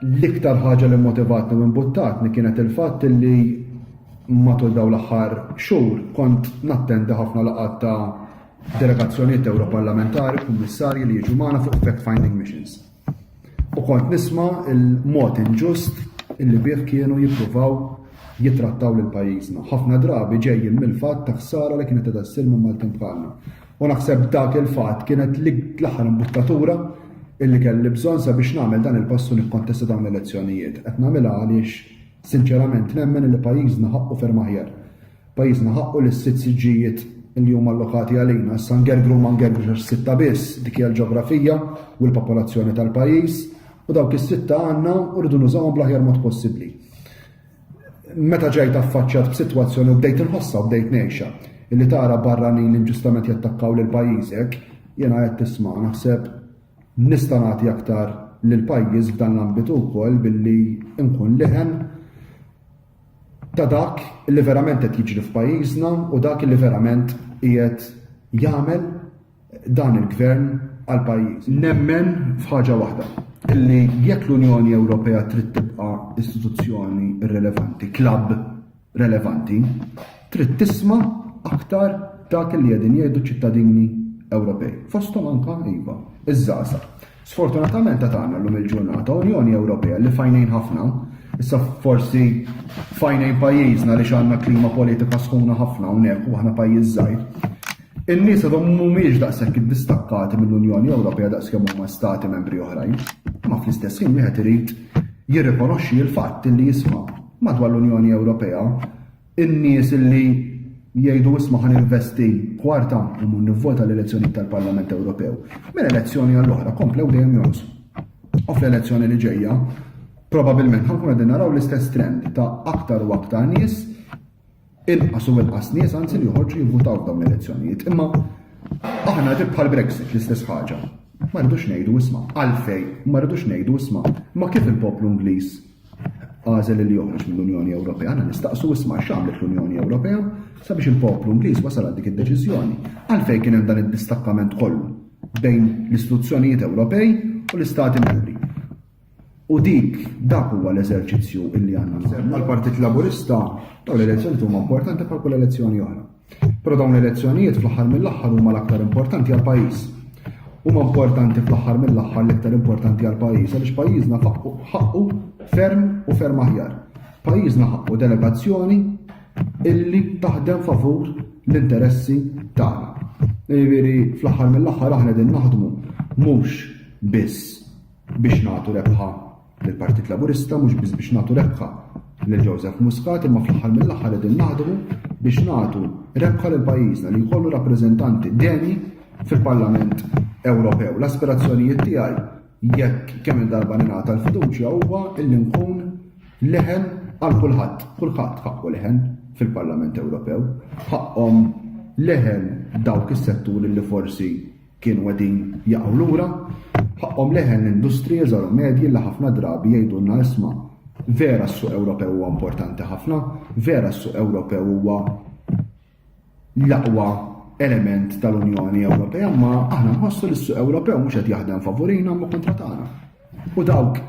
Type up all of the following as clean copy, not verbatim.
l-iktar ħaġa li motivatni u imbuttatni kienet il-fatt li matul dawn l-aħħar xhur kont nattendi ħafna laqgħat ta' delegazzjonijiet Ewroparlamentari, kummissarji li jiġu magħna fuq fact-finding missions. U kont nisma' il-mod inġust illi bih kienu jippruvaw jittrattaw lil pajjiżna. Ħafna drabi ġejjin mill-fatt ta' ħsara li kienet qed issir minn Maltin bħalna. U naħseb dak il-fatt kienet l-aħħar imbuttatura illi kelli bżonn sabiex nagħmel dan il-passu nikkontesta dawn l-elezzjonijiet. Qed nagħmilha għaliex sinċerament nemmen li pajjiżna ħaqqu ferm aħjar. Pajjiżna ħaqqu li s-sitt siġġijiet li huma allokati għalina issa ngergru ma ngergrux sitta biss dik hija l-ġeografija u l-popolazzjoni tal-pajjiż u dawk is-sitta għandna u rridu nużawhom bl-aħjar mod possibbli. Meta ġejt affaċċjat b'sitwazzjoni u bdejt inħossha u bdejt ngħixha illi tara barranin li inġustament jattakkaw lil pajjiżek, jiena qed tisma' naħseb nista' nagħti aktar lil pajjiż f'dan l-ambitu wkoll billi nkun leħen ta' dak li verament qed jiġri f'pajjiżna u dak li verament qiegħed jagħmel dan il-gvern għal pajjiż. Nemmen f'ħaġa waħda illi jekk l-Unjoni Ewropea trid tibqa' istituzzjoni rilevanti, klabb relevanti, trid tisma' aktar dak li qegħdin jgħidu ċ-ċittadini Ewropej. Fosthom anke iva, iż-żgħażagħ. Sfortunatament qed għandna llum il-ġurnata Unjoni Ewropea li fajnejn ħafna, issa forsi fajnejn pajjiżna li għandna klima politika sħuna ħafna hawnhekk u aħna pajjiż żgħir. In-nies għadhom mhumiex daqshekk iddistakkati mill-Unjoni Ewropea daqskemm huma stati membri oħrajn, ma fl-istess ħin wieħed irid jirrikonoxxi l-fatt li jisma' madwar l-Unjoni Ewropea in-nies li jgħidu isma' ħan investi kwarta u mun nivvota l-elezzjoni tal-Parlament Ewropew. Minn elezzjoni għall-oħra komplew dejjem jonsu. U fl-elezzjoni li ġejja probabbilment ħankun qegħdin naraw l-istess trend ta' aktar u aktar nies inqas u inqas nies anzi li joħorġu jivvutaw f'dawn l-elezzjonijiet. Imma aħna bħal Brexit l-istess ħaġa. Ma rridux ngħidu isma' għalfejn, ma rridux ngħidu isma' ma kif il-poplu Ingliż għażel li joħroġ mill-Unjoni Ewropea, għandna nistaqsu isma' x'għamlet l-Unjoni Ewropea sabiex il-poplu Ingliż wasal għal dik id-deċiżjoni. Għalfejn kien hemm dan id-distakkament kollu bejn l-istituzzjonijiet Ewropej u l-Istati Membri. U dak huwa l-eżerċizzju illi għandna nżemmu. Għall-Partit Laburista dawn l-elezzjonijiet huma importanti bħal kull elezzjoni oħra. Però dawn l-elezzjonijiet fl-aħħar mill-aħħar huma l-aktar importanti għall-pajjiż. Huma importanti fl-aħħar mill-aħħar l-iktar importanti għall-pajjiż għaliex pajjiżna ħaqqu ferm u ferm aħjar. Pajjiżna ħaqqu delegazzjoni illi taħdem favur l-interessi tagħna. Jiġifieri fl-aħħar mill-aħħar aħna qegħdin naħdmu mhux biss biex nagħtu rebħa lill-Partit Laburista, mhux biss biex nagħtu rebħa lil Joseph Muscat, imma fl-aħħar mill-aħħar qegħdin naħdmu biex nagħtu rebħa lil pajjiżna li jkollu rappreżentanti deni fil-Parlament Ewropew. L-aspirazzjonijiet tiegħi jekk kemm il-darba ningħata l-fiduċja huwa illi nkun leħen għal kulħadd. Kulħadd ħaqqu leħen fil-Parlament Ewropew. Ħaqhom leħen dawk is-setturi li forsi kienu qegħdin jaqgħu lura. Ħaqhom leħen l-industrija żgħar u medji li ħafna drabi jgħidulna isma' vera s-suq Ewropew huwa importanti ħafna, vera s-suq Ewropew huwa l-aqwa element tal-Unjoni Ewropea, ma aħna nħossu li s-suq Ewropew mhux qed jaħdem favorina ma kontra tagħna. U dawk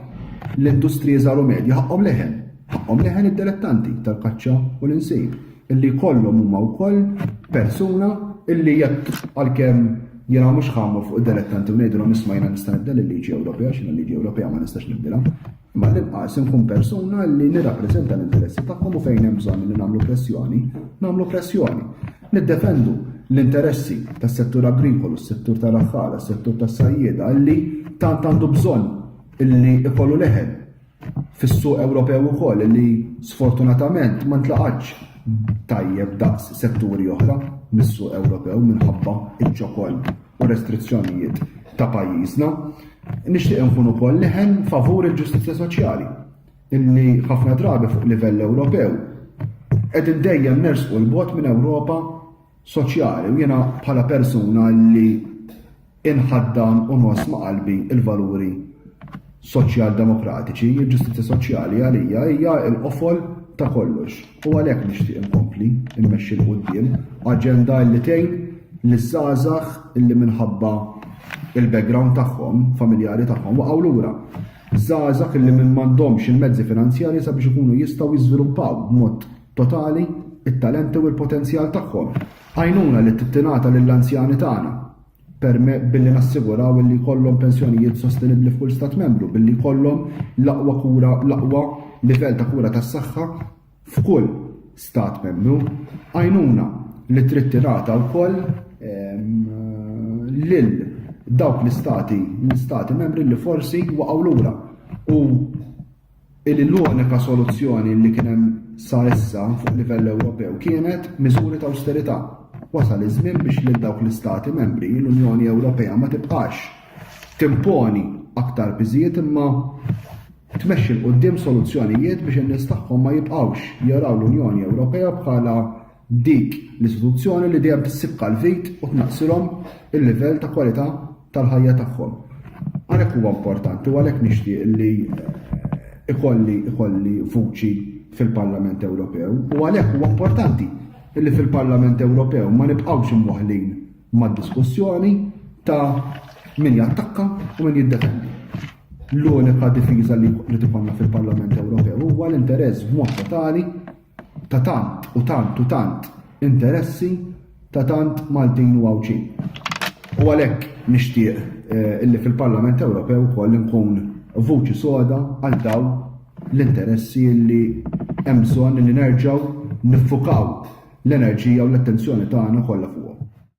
l-industriji żgħar u medji ħaqhom leħen id-dilettanti tal-kaċċa u l-insejb illi kollhom huma wkoll persuna illi jekk għalkemm jiena mhux ħammur fuq id-dilettanti u ngħidulhom isma' jiena nista' nibdel il-liġi Ewropea x'inha l-liġi Ewropea ma nistax nibdilha. Ma l-inqas inkun persuna li nirrappreżenta l-interessi tagħhom u fejn hemm bżonn li nagħmlu pressjoni. Niddefendu l-interessi tas-settur agrikolu, s-settur tal-aħħar, s-settur tas-sajjieda li tant għandu bżonn illi ikollu leħen fis-suq Ewropew ukoll li sfortunatament ma ntlaqatx tajjeb daqs setturi oħra mis-suq Ewropew minħabba iċ-ċokol u restrizzjonijiet ta' pajjiżna. Nixtieq nkun ukoll leħen favur il-ġustizzja soċjali illi ħafna drabi fuq livell Ewropew qegħdin dejjem nersqu l-bogħod minn Ewropa soċjali u jiena bħala persuna li inħaddan u nos ma' qalbi il-valuri soċjal-demokratiċi, il-ġustizzja soċjali għalija hija l-qofol ta' kollox. U għalhekk nixtieq inkompli immexxi l quddiem aġenda li tgħin liż-żgħażagħ illi minħabba il-background tagħhom, familjari tagħhom waqgħu lura. iż-żgħażagħ illi minn m'għandhomx il-mezzi finanzjarji sabiex ikunu jistgħu jiżviluppaw b'mod totali it-talenti u l-potenzjal tagħhom. Għajnuna li tittingħata lill-anzjani tagħna billi nassiguraw li jkollhom pensjonijiet sostenibbli f'kull stat membru, billi jkollhom l-aqwa livell ta' kura tas-saħħa f'kull stat membru. Għajnuna li trid tingħata wkoll lil dawk l-istati membri li forsi waqgħu lura u l-unika soluzzjoni li kien hemm sa issa fuq livell Ewropew kienet miżuri ta' awsterità. Wasal iż-żmien biex lil dawk l-istati membri l-Unjoni Ewropea ma tibqax timponi aktar biżijiet imma tmexxi l quddiem soluzzjonijiet biex in-nies tagħhom ma jibqgħux jaraw l-Unjoni Ewropea bħala dik l-istituzzjoni li dejjem tissibqa l-vit u tnaqsilhom il-livell ta' kwalità tal-ħajja tagħhom. Għalhekk huwa importanti u għalhekk nixtieq li ikolli vuċi fil-Parlament Ewropew u għalhekk huwa importanti illi fil-Parlament Ewropew ma nibqgħux imwaħħlin mad-diskussjoni ta' min jattakka u min jiddefendi. L-unika difiża li tikollna fil-Parlament Ewropew huwa l-interess b'mod totali ta' tant interessi ta' tant Maltin u Għawċin. U għalhekk nixtieq illi fil-Parlament Ewropew ukoll nkun vuċi soda għal dawn l-interessi li hemm bżonn li nerġgħu niffukaw l-enerġija u l-attenzjoni tagħna kollha fuq.